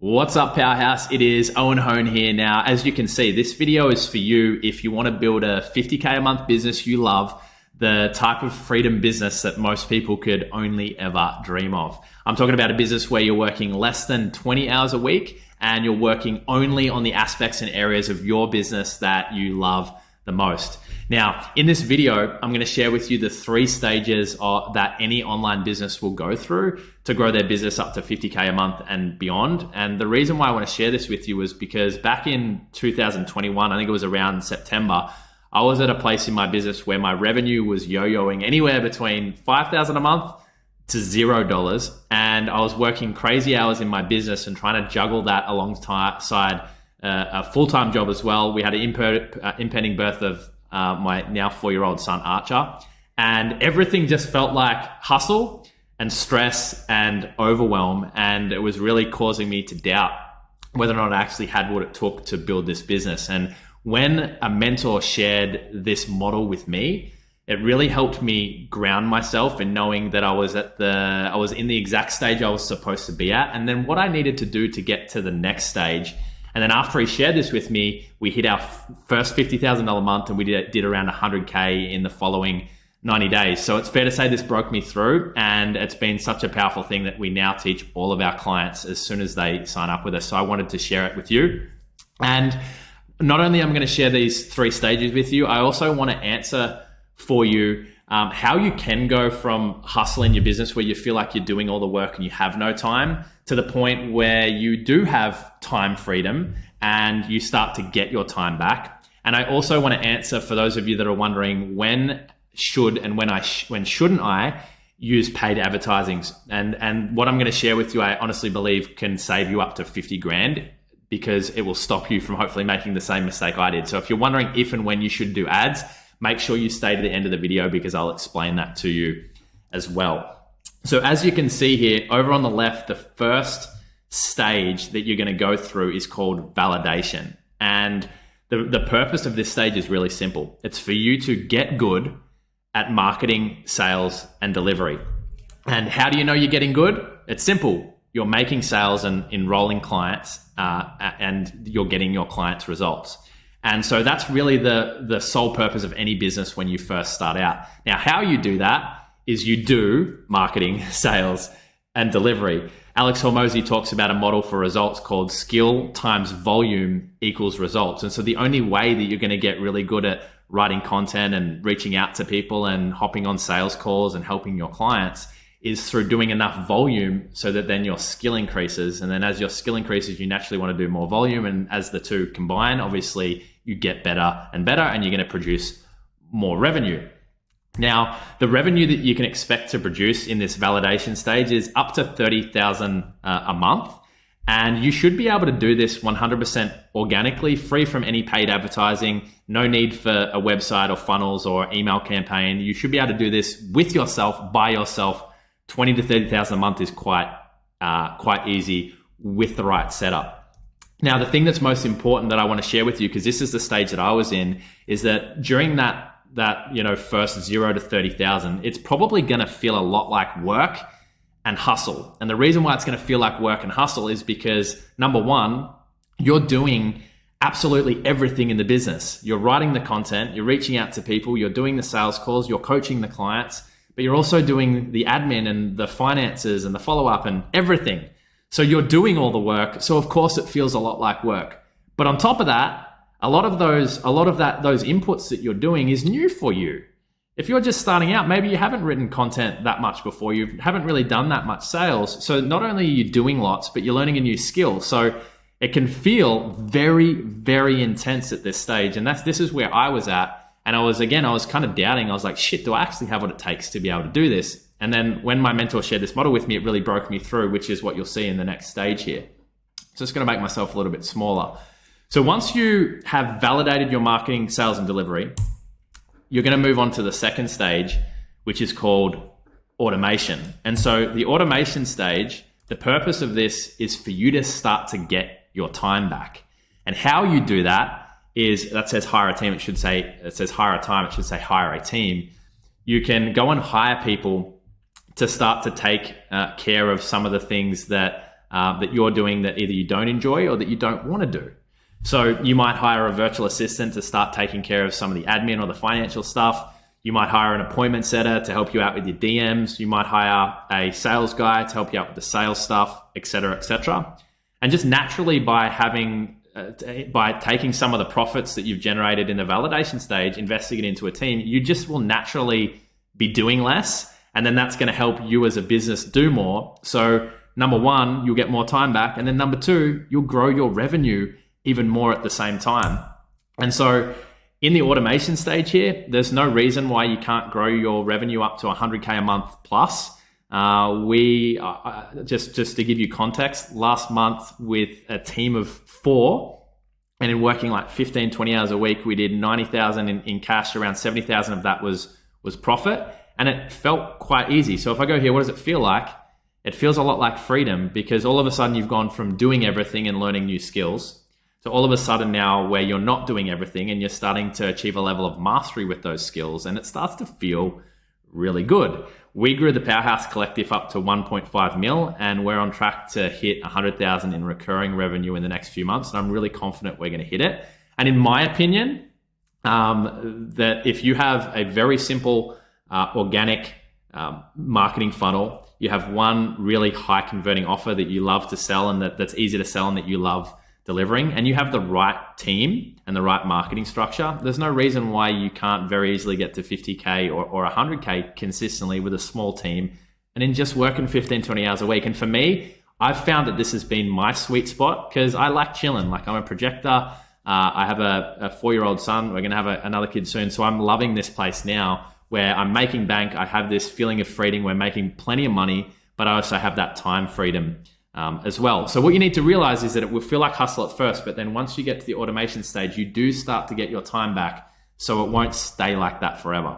What's up, Powerhouse? It is Owen Hone here. Now, as you can see, this video is for you if you want to build a 50K a month business you love, the type of freedom business that most people could only ever dream of. I'm talking about a business where you're working less than 20 hours a week and you're working only on the aspects and areas of your business that you love the most. Now, in this video, I'm going to share with you the 3 stages that any online business will go through to grow their business up to 50K a month and beyond. And the reason why I want to share this with you is because back in 2021, I think it was around September, I was at a place in my business where my revenue was yo-yoing anywhere between $5,000 a month to $0. And I was working crazy hours in my business and trying to juggle that alongside a full-time job as well. We had an impending birth of my now 4-year-old son, Archer. And everything just felt like hustle and stress and overwhelm. And it was really causing me to doubt whether or not I actually had what it took to build this business. And when a mentor shared this model with me, it really helped me ground myself in knowing that I was in the exact stage I was supposed to be at, and then what I needed to do to get to the next stage. And then after he shared this with me, we hit our first $50,000 a month, and we did around 100K in the following 90 days. So it's fair to say this broke me through, and it's been such a powerful thing that we now teach all of our clients as soon as they sign up with us. So I wanted to share it with you. And not only am I going to share these 3 stages with you, I also want to answer for you how you can go from hustling your business where you feel like you're doing all the work and you have no time to the point where you do have time freedom and you start to get your time back. And I also want to answer for those of you that are wondering when should and when shouldn't I use paid advertising. And what I'm going to share with you, I honestly believe can save you up to 50 grand because it will stop you from hopefully making the same mistake I did. So if you're wondering if and when you should do ads, make sure you stay to the end of the video because I'll explain that to you as well. So as you can see here, over on the left, the first stage that you're going to go through is called validation. And the purpose of this stage is really simple. It's for you to get good at marketing, sales, and delivery. And how do you know you're getting good? It's simple. You're making sales and enrolling clients, and you're getting your clients' results. And so that's really the sole purpose of any business when you first start out. Now, how you do that is you do marketing, sales, and delivery. Alex Hormozi talks about a model for results called skill times volume equals results. And so the only way that you're going to get really good at writing content and reaching out to people and hopping on sales calls and helping your clients is through doing enough volume so that then your skill increases. And then as your skill increases, you naturally want to do more volume. And as the two combine, obviously you get better and better, and you're going to produce more revenue. Now, the revenue that you can expect to produce in this validation stage is up to $30,000 a month. And you should be able to do this 100% organically, free from any paid advertising, no need for a website or funnels or email campaign. You should be able to do this with yourself, by yourself. 20 to 30,000 a month is quite easy with the right setup. Now, the thing that's most important that I want to share with you, because this is the stage that I was in, is that during that first 0 to 30,000, it's probably going to feel a lot like work and hustle. And the reason why it's going to feel like work and hustle is because, number one, you're doing absolutely everything in the business. You're writing the content, you're reaching out to people, you're doing the sales calls, you're coaching the clients, but you're also doing the admin and the finances and the follow-up and everything. So you're doing all the work. So of course it feels a lot like work. But on top of that, a lot of those inputs that you're doing is new for you. If you're just starting out, maybe you haven't written content that much before, you haven't really done that much sales. So not only are you doing lots, but you're learning a new skill. So it can feel very, very intense at this stage. And this is where I was at. And I was kind of doubting. I was like, shit, do I actually have what it takes to be able to do this? And then when my mentor shared this model with me, it really broke me through, which is what you'll see in the next stage here. So it's going to make myself a little bit smaller. So once you have validated your marketing, sales, and delivery, you're going to move on to the second stage, which is called automation. And so the automation stage, the purpose of this is for you to start to get your time back. And how you do that is, that says hire a team, it says hire a time, it should say hire a team. You can go and hire people to start to take care of some of the things that that you're doing that either you don't enjoy or that you don't want to do. So you might hire a virtual assistant to start taking care of some of the admin or the financial stuff. You might hire an appointment setter to help you out with your DMs. You might hire a sales guy to help you out with the sales stuff, et cetera, et cetera. And just naturally by taking some of the profits that you've generated in the validation stage, investing it into a team, you just will naturally be doing less. And then that's going to help you as a business do more. So number one, you'll get more time back. And then number two, you'll grow your revenue even more at the same time. And so in the automation stage here, there's no reason why you can't grow your revenue up to 100K a month plus. We just to give you context, last month with a team of 4 and in working like 15, 20 hours a week, we did 90,000 in cash. Around 70,000 of that was profit, and it felt quite easy. So if I go here, what does it feel like? It feels a lot like freedom, because all of a sudden you've gone from doing everything and learning new skills to all of a sudden now where you're not doing everything and you're starting to achieve a level of mastery with those skills, and it starts to feel really good. We grew the Powerhouse Collective up to 1.5 mil, and we're on track to hit 100,000 in recurring revenue in the next few months. And I'm really confident we're going to hit it. And in my opinion, that if you have a very simple organic marketing funnel, you have one really high converting offer that you love to sell and that's easy to sell and that you love delivering, and you have the right team and the right marketing structure, there's no reason why you can't very easily get to 50K or 100K consistently with a small team and in just working 15, 20 hours a week. And for me, I've found that this has been my sweet spot because I like chilling. Like, I'm a projector. I have a 4-year-old son. We're going to have another kid soon. So I'm loving this place now where I'm making bank. I have this feeling of freedom. We're making plenty of money, but I also have that time freedom as well. So what you need to realize is that it will feel like hustle at first, but then once you get to the automation stage, you do start to get your time back, so it won't stay like that forever.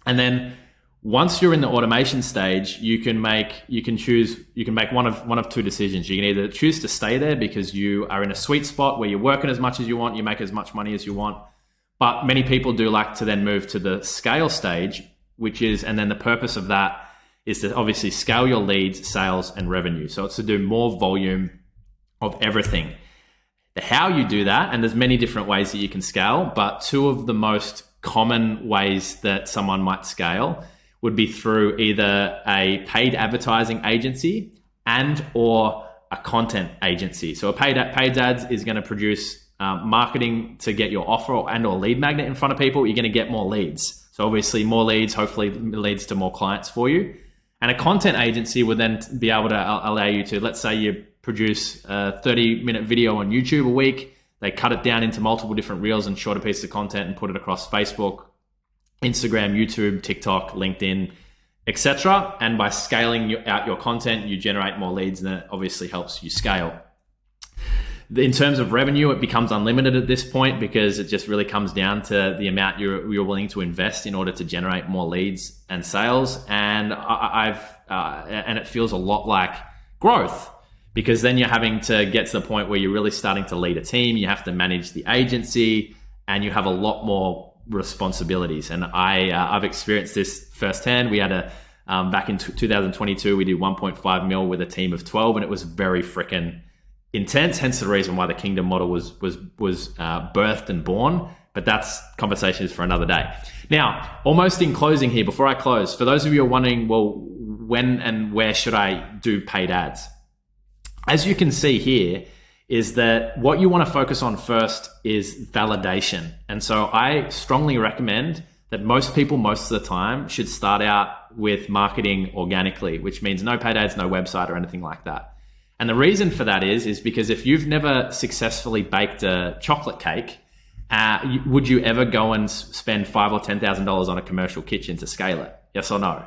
And then once you're in the automation stage, you can make one of two decisions. You can either choose to stay there because you are in a sweet spot where you're working as much as you want, you make as much money as you want. But many people do like to then move to the scale stage, and then the purpose of that is to obviously scale your leads, sales, and revenue. So it's to do more volume of everything. The how you do that, and there's many different ways that you can scale, but 2 of the most common ways that someone might scale would be through either a paid advertising agency and or a content agency. So a paid ads is going to produce marketing to get your offer and or lead magnet in front of people. You're going to get more leads. So obviously more leads hopefully leads to more clients for you. And a content agency would then be able to allow you to, let's say you produce a 30-minute video on YouTube a week. They cut it down into multiple different reels and shorter pieces of content and put it across Facebook, Instagram, YouTube, TikTok, LinkedIn, etc. And by scaling out your content, you generate more leads, and that obviously helps you scale. In terms of revenue, it becomes unlimited at this point because it just really comes down to the amount you're willing to invest in order to generate more leads and sales. And and it feels a lot like growth, because then you're having to get to the point where you're really starting to lead a team. You have to manage the agency, and you have a lot more responsibilities. And I've experienced this firsthand. We had back in 2022, we did 1.5 mil with a team of 12, and it was very freaking intense, hence the reason why the Kingdom model was birthed and born. But that's conversations for another day. Now, almost in closing here, before I close, for those of you who are wondering, well, when and where should I do paid ads? As you can see here, is that what you want to focus on first is validation. And so I strongly recommend that most people, most of the time, should start out with marketing organically, which means no paid ads, no website or anything like that. And the reason for that is because if you've never successfully baked a chocolate cake, would you ever go and spend $5,000 or $10,000 on a commercial kitchen to scale it? Yes or no?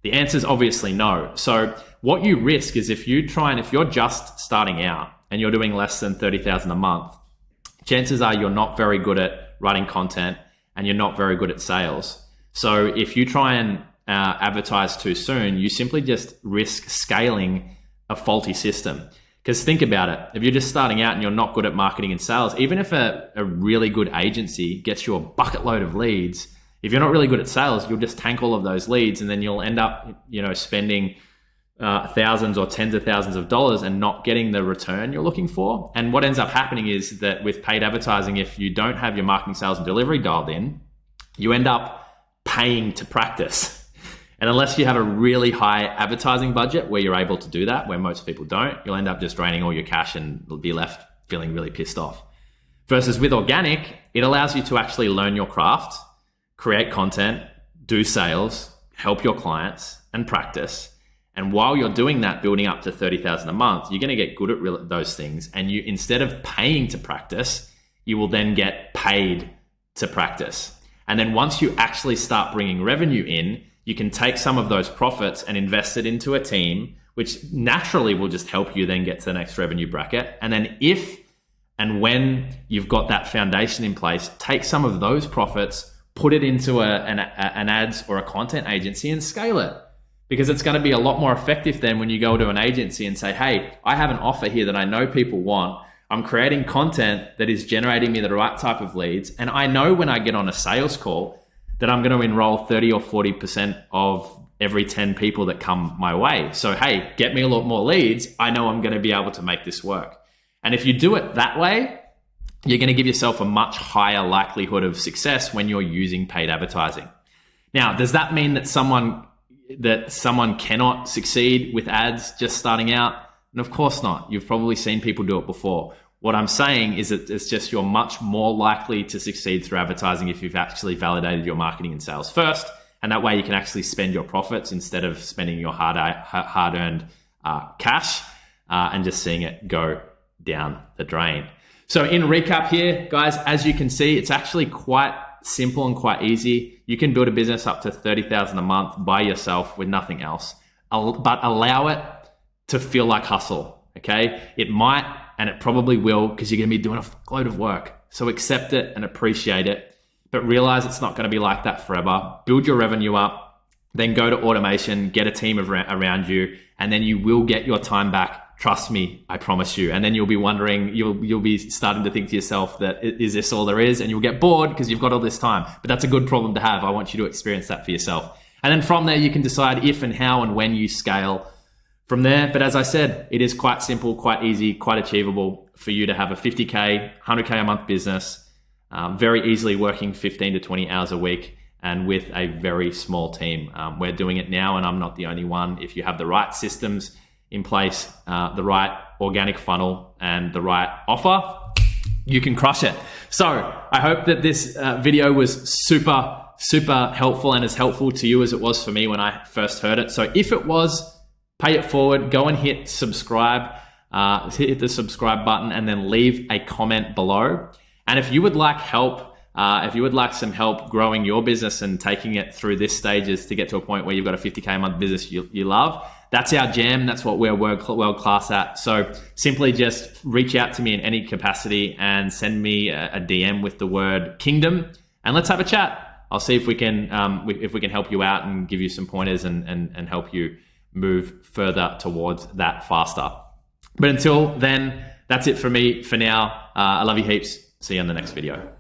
The answer is obviously no. So what you risk is if you're just starting out and you're doing less than $30,000 a month, chances are you're not very good at writing content and you're not very good at sales. So if you try and advertise too soon, you simply just risk scaling a faulty system. Because think about it, if you're just starting out and you're not good at marketing and sales, even if a really good agency gets you a bucket load of leads, if you're not really good at sales, you'll just tank all of those leads, and then you'll end up, spending thousands or tens of thousands of dollars and not getting the return you're looking for. And what ends up happening is that with paid advertising, if you don't have your marketing, sales, and delivery dialed in, you end up paying to practice. And unless you have a really high advertising budget where you're able to do that, where most people don't, you'll end up just draining all your cash and be left feeling really pissed off. Versus with organic, it allows you to actually learn your craft, create content, do sales, help your clients, and practice. And while you're doing that, building up to $30,000 a month, you're going to get good at those things. And you, instead of paying to practice, you will then get paid to practice. And then once you actually start bringing revenue in, you can take some of those profits and invest it into a team, which naturally will just help you then get to the next revenue bracket. And then if and when you've got that foundation in place, take some of those profits, put it into an ads or a content agency and scale it. Because it's going to be a lot more effective than when you go to an agency and say, hey, I have an offer here that I know people want. I'm creating content that is generating me the right type of leads. And I know when I get on a sales call that I'm going to enroll 30 or 40% of every 10 people that come my way. So, hey, get me a lot more leads. I know I'm going to be able to make this work. And if you do it that way, you're going to give yourself a much higher likelihood of success when you're using paid advertising. Now, does that mean that someone cannot succeed with ads just starting out? And of course not. You've probably seen people do it before. What I'm saying is that it's just you're much more likely to succeed through advertising if you've actually validated your marketing and sales first. And that way you can actually spend your profits instead of spending your hard-earned cash and just seeing it go down the drain. So in recap here, guys, as you can see, it's actually quite simple and quite easy. You can build a business up to $30,000 a month by yourself with nothing else, but allow it to feel like hustle, okay? It might, and it probably will, because you're going to be doing a load of work. So accept it and appreciate it, but realize it's not going to be like that forever. Build your revenue up, then go to automation, get a team around you, and then you will get your time back. Trust me, I promise you. And then you'll be wondering, you'll be starting to think to yourself that, is this all there is? And you'll get bored because you've got all this time. But that's a good problem to have. I want you to experience that for yourself. And then from there, you can decide if and how and when you scale from there. But as I said, it is quite simple, quite easy, quite achievable for you to have a 50K, 100K a month business, very easily working 15 to 20 hours a week and with a very small team. We're doing it now, and I'm not the only one. If you have the right systems in place, the right organic funnel and the right offer, you can crush it. So I hope that this video was super helpful and as helpful to you as it was for me when I first heard it. So if it was, pay it forward, go and hit subscribe, hit the subscribe button and then leave a comment below. And if you would like help, if you would like some help growing your business and taking it through this stages to get to a point where you've got a 50K a month business you love, that's our jam. That's what we're world class at. So simply just reach out to me in any capacity and send me a DM with the word kingdom, and let's have a chat. I'll see if we can help you out and give you some pointers and help you move further towards that faster. But until then, that's it for me for now. I love you heaps. See you on the next video.